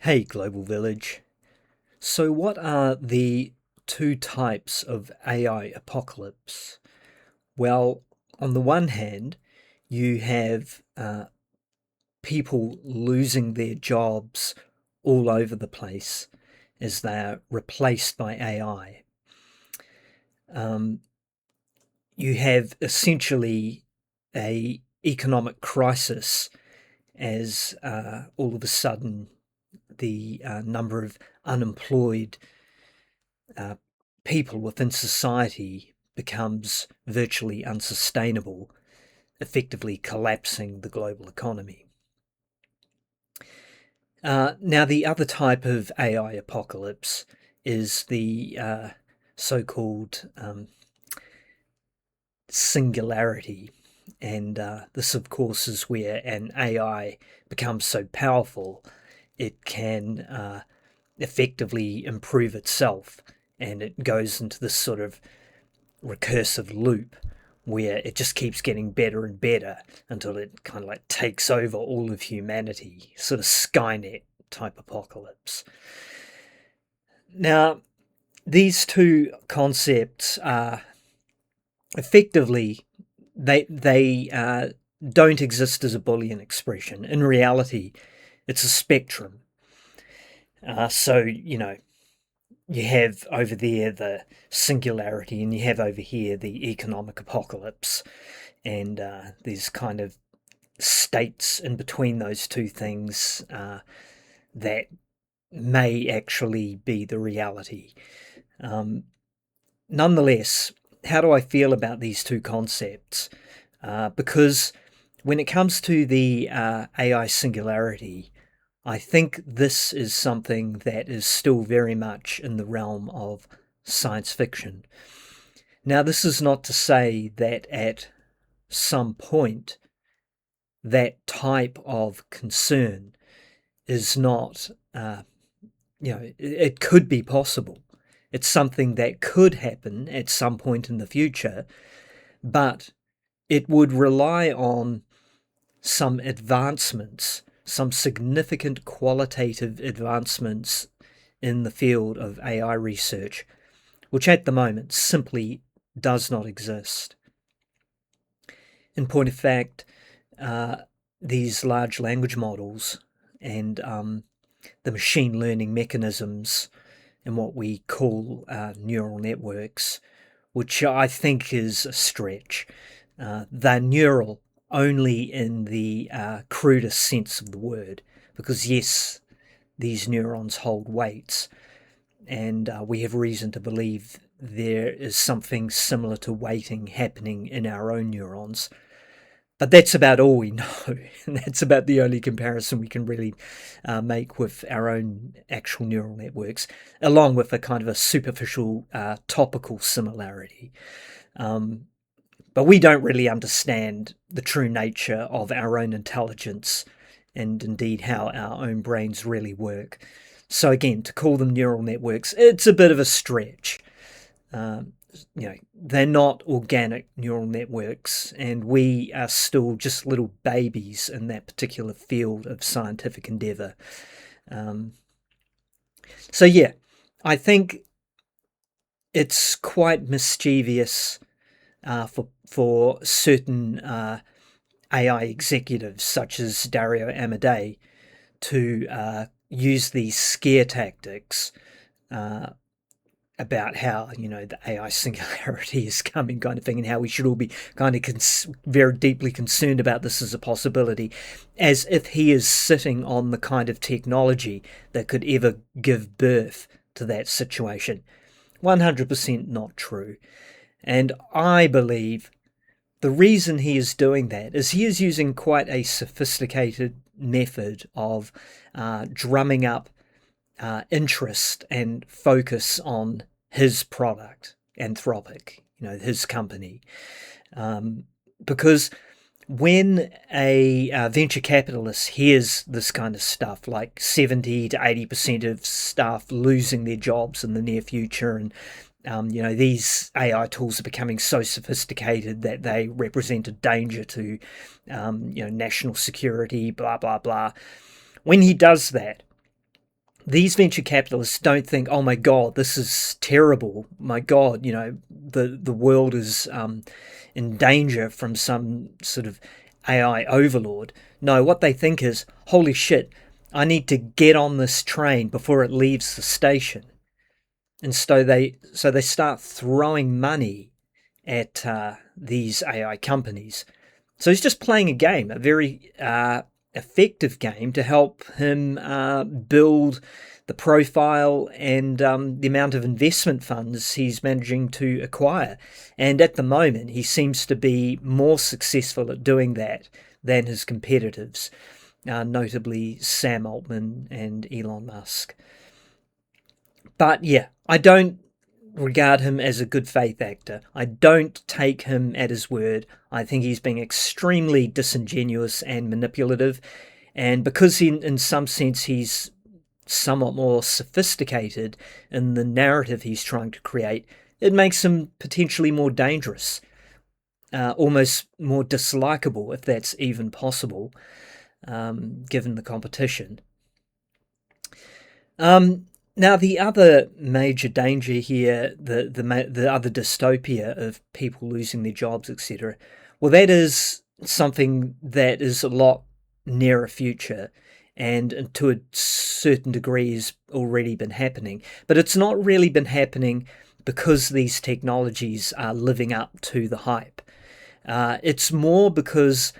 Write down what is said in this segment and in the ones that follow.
Hey, Global Village. So, what are the two types of AI apocalypse? Well, on the one hand, you have people losing their jobs all over the place as they are replaced by AI. You have essentially a economic crisis as all of a sudden the number of unemployed uh, people within society becomes virtually unsustainable, effectively collapsing the global economy. Now, the other type of AI apocalypse is the so-called singularity. And this, of course, is where an AI becomes so powerful it can effectively improve itself, and it goes into this sort of recursive loop where it just keeps getting better and better until it kind of like takes over all of humanity, sort of Skynet type apocalypse. Now, these two concepts are effectively they don't exist as a Boolean expression. In reality, it's a spectrum. So you have over there the singularity, and you have over here the economic apocalypse, and there's kind of states in between those two things that may actually be the reality. Nonetheless, how do I feel about these two concepts? Because when it comes to the AI singularity, I think this is something that is still very much in the realm of science fiction. Now, this is not to say that at some point that type of concern is not, it could be possible. It's something that could happen at some point in the future, but it would rely on some advancements, some significant qualitative advancements in the field of AI research, which at the moment simply does not exist. In point of fact, these large language models and the machine learning mechanisms and what we call neural networks, which I think is a stretch. They're neural only in the crudest sense of the word, because yes, these neurons hold weights, and we have reason to believe there is something similar to weighting happening in our own neurons. But that's about all we know, and that's about the only comparison we can really make with our own actual neural networks, along with a kind of a superficial topical similarity. But we don't really understand the true nature of our own intelligence and indeed how our own brains really work. So again, to call them neural networks, it's a bit of a stretch. They're not organic neural networks, and we are still just little babies in that particular field of scientific endeavor. So yeah, I think it's quite mischievous for certain AI executives such as Dario Amodei to use these scare tactics about how the AI singularity is coming, kind of thing, and how we should all be kind of very deeply concerned about this as a possibility, as if he is sitting on the kind of technology that could ever give birth to that situation. 100% not true. And I believe the reason he is doing that is he is using quite a sophisticated method of drumming up interest and focus on his product, Anthropic, his company. Because when a venture capitalist hears this kind of stuff, like 70 to 80% of staff losing their jobs in the near future, and these AI tools are becoming so sophisticated that they represent a danger to, national security, blah, blah, blah. When he does that, these venture capitalists don't think, oh my God, this is terrible. My God, the world is in danger from some sort of AI overlord. No, what they think is, holy shit, I need to get on this train before it leaves the station. And so they start throwing money at these AI companies. So he's just playing a game, a very effective game to help him build the profile and the amount of investment funds he's managing to acquire. And at the moment, he seems to be more successful at doing that than his competitors, notably Sam Altman and Elon Musk. But yeah, I don't regard him as a good faith actor. I don't take him at his word. I think he's being extremely disingenuous and manipulative. And because in some sense he's somewhat more sophisticated in the narrative he's trying to create, it makes him potentially more dangerous, almost more dislikable, if that's even possible, given the competition. Now, the other major danger here, the other dystopia of people losing their jobs, etc., well, that is something that is a lot nearer future and to a certain degree has already been happening. But it's not really been happening because these technologies are living up to the hype. It's more because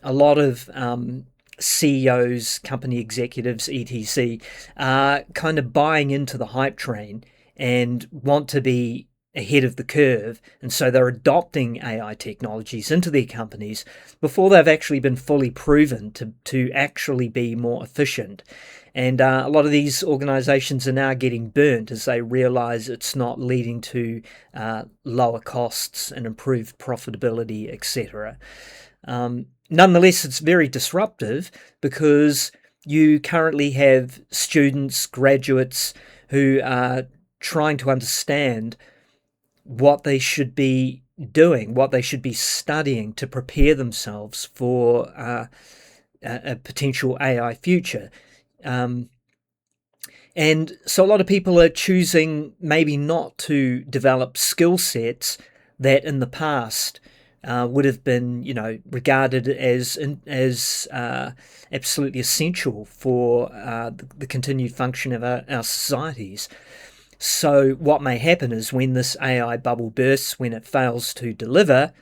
a lot of CEOs, company executives, etc., are kind of buying into the hype train and want to be ahead of the curve, and so they're adopting AI technologies into their companies before they've actually been fully proven to actually be more efficient. And a lot of these organizations are now getting burnt as they realize it's not leading to lower costs and improved profitability, etc. Nonetheless, it's very disruptive because you currently have students, graduates who are trying to understand what they should be doing, what they should be studying to prepare themselves for a potential AI future. And so a lot of people are choosing maybe not to develop skill sets that in the past would have been, regarded as absolutely essential for the continued function of our societies. So what may happen is when this AI bubble bursts, when it fails to deliver,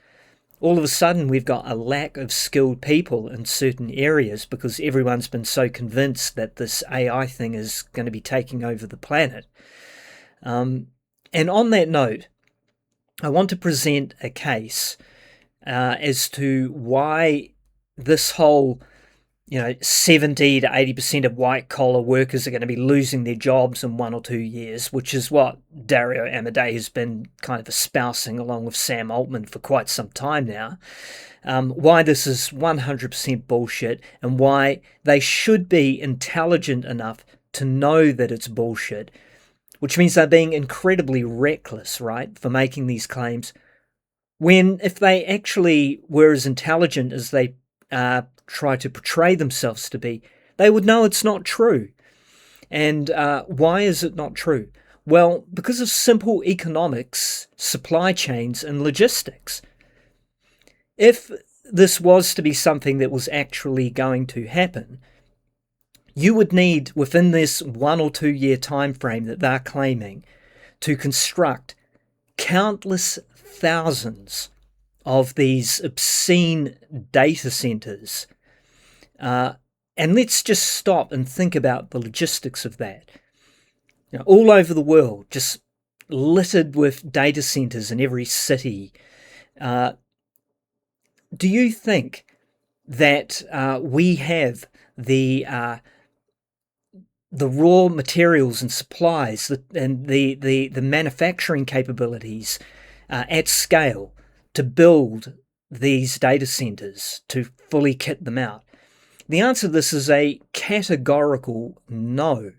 all of a sudden we've got a lack of skilled people in certain areas because everyone's been so convinced that this AI thing is going to be taking over the planet. And on that note, I want to present a case as to why this whole 70 to 80% of white collar workers are going to be losing their jobs in 1 or 2 years, which is what Dario Amodei has been kind of espousing along with Sam Altman for quite some time now. Why this is 100% bullshit and why they should be intelligent enough to know that it's bullshit, which means they're being incredibly reckless, right, for making these claims, when if they actually were as intelligent as they try to portray themselves to be, they would know it's not true. And why is it not true? Well, because of simple economics, supply chains, and logistics. If this was to be something that was actually going to happen, you would need, within this 1 or 2 year time frame that they're claiming, to construct countless thousands of these obscene data centers. And let's just stop and think about the logistics of that. All over the world, just littered with data centers in every city. Do you think that we have the raw materials and supplies and the manufacturing capabilities at scale to build these data centers, to fully kit them out? The answer to this is a categorical no.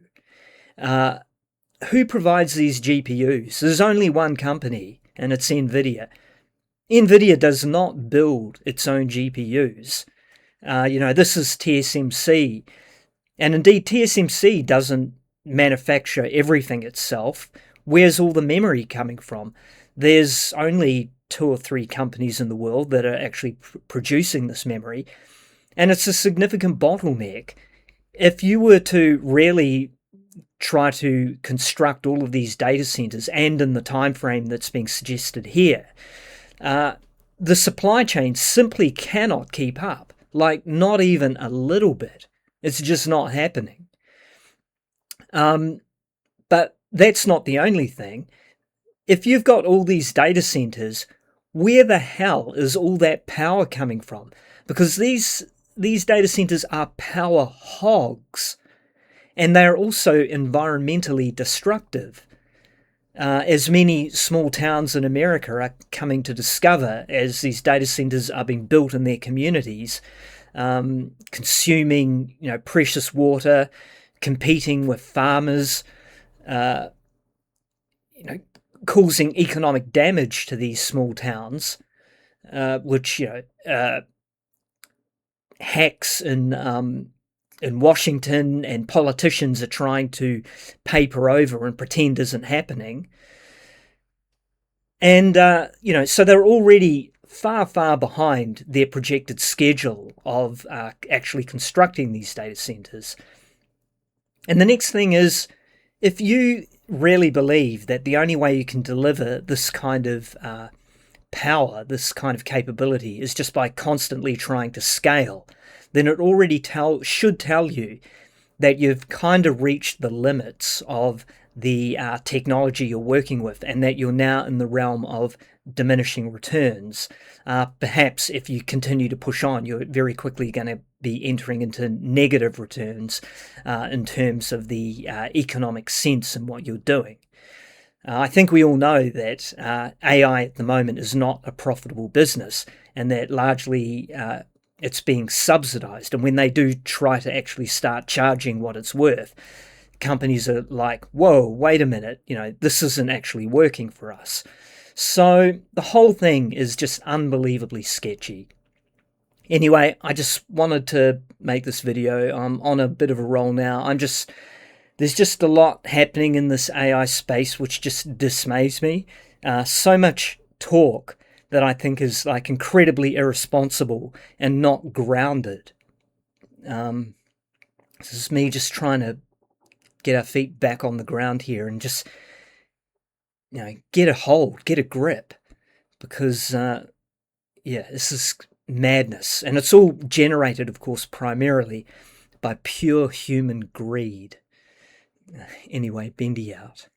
Who provides these GPUs? There's only one company, and it's NVIDIA. NVIDIA does not build its own GPUs. This is TSMC. And indeed, TSMC doesn't manufacture everything itself, where's all the memory coming from? There's only 2 or 3 companies in the world that are actually producing this memory, and it's a significant bottleneck. If you were to really try to construct all of these data centers, and in the time frame that's being suggested here, the supply chain simply cannot keep up, like not even a little bit. It's just not happening. But that's not the only thing. If you've got all these data centers, where the hell is all that power coming from? Because these data centers are power hogs, and they're also environmentally destructive, as many small towns in America are coming to discover as these data centers are being built in their communities, consuming precious water, competing with farmers, causing economic damage to these small towns, which hacks in Washington and politicians are trying to paper over and pretend isn't happening. And so they're already far, far behind their projected schedule of actually constructing these data centers. And the next thing is, if you really believe that the only way you can deliver this kind of power, this kind of capability, is just by constantly trying to scale, then it already should tell you that you've kind of reached the limits of the technology you're working with, and that you're now in the realm of diminishing returns. Perhaps if you continue to push on, you're very quickly going to be entering into negative returns in terms of the economic sense in what you're doing. I think we all know that AI at the moment is not a profitable business, and that largely it's being subsidized. And when they do try to actually start charging what it's worth, companies are like, whoa, wait a minute, this isn't actually working for us. So the whole thing is just unbelievably sketchy. Anyway, I just wanted to make this video. I'm on a bit of a roll now. There's just a lot happening in this AI space which just dismays me. So much talk that I think is like incredibly irresponsible and not grounded. This is me just trying to get our feet back on the ground here and just, get a hold, get a grip. Because, this is madness. And it's all generated, of course, primarily by pure human greed. Anyway, Bendy out.